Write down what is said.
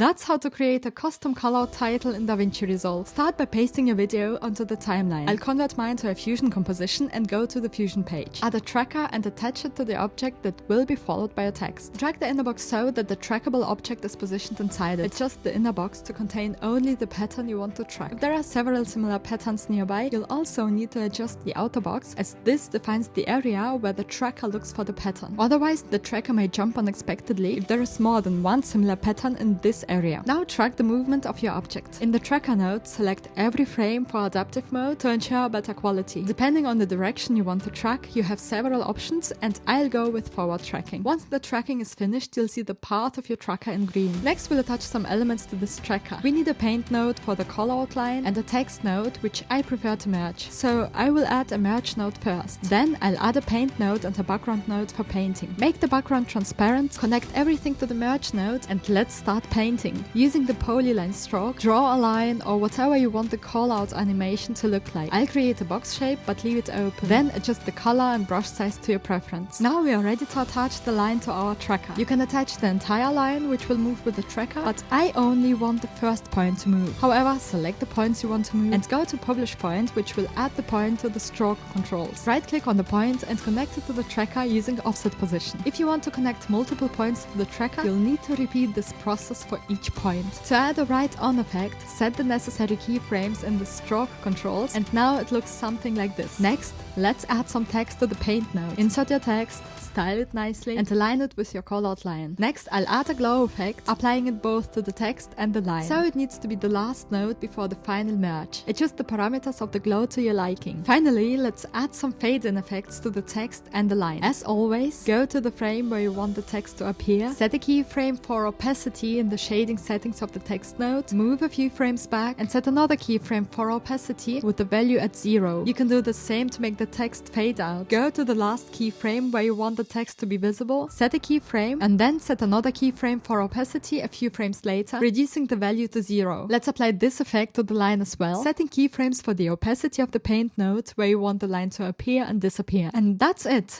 That's how to create a custom callout title in DaVinci Resolve. Start by pasting your video onto the timeline. I'll convert mine to a Fusion composition and go to the Fusion page. Add a tracker and attach it to the object that will be followed by a text. Drag the inner box so that the trackable object is positioned inside it. Adjust the inner box to contain only the pattern you want to track. If there are several similar patterns nearby, you'll also need to adjust the outer box, as this defines the area where the tracker looks for the pattern. Otherwise, the tracker may jump unexpectedly if there is more than one similar pattern in this area. Now track the movement of your object. In the tracker node, select every frame for adaptive mode to ensure better quality. Depending on the direction you want to track, you have several options, and I'll go with forward tracking. Once the tracking is finished, you'll see the path of your tracker in green. Next, we'll attach some elements to this tracker. We need a paint node for the color outline and a text node, which I prefer to merge. So I will add a merge node first. Then I'll add a paint node and a background node for painting. Make the background transparent, connect everything to the merge node, and let's start painting. Using the polyline stroke, draw a line or whatever you want the callout animation to look like. I'll create a box shape but leave it open. Then adjust the color and brush size to your preference. Now we are ready to attach the line to our tracker. You can attach the entire line, which will move with the tracker, but I only want the first point to move. However, select the points you want to move and go to Publish Point, which will add the point to the stroke controls. Right click on the point and connect it to the tracker using offset position. If you want to connect multiple points to the tracker, you'll need to repeat this process for each point. To add a right on effect, set the necessary keyframes in the stroke controls, and now it looks something like this. Next, let's add some text to the paint node. Insert your text, style it nicely, and align it with your callout line. Next, I'll add a glow effect, applying it both to the text and the line. So it needs to be the last node before the final merge. Adjust the parameters of the glow to your liking. Finally, let's add some fade-in effects to the text and the line. As always, go to the frame where you want the text to appear, set a keyframe for opacity in the shading settings of the text node, move a few frames back, and set another keyframe for opacity with the value at 0. You can do the same to make the text fade out. Go to the last keyframe where you want the text to be visible, set a keyframe, and then set another keyframe for opacity a few frames later, reducing the value to 0. Let's apply this effect to the line as well, setting keyframes for the opacity of the paint node where you want the line to appear and disappear. And that's it!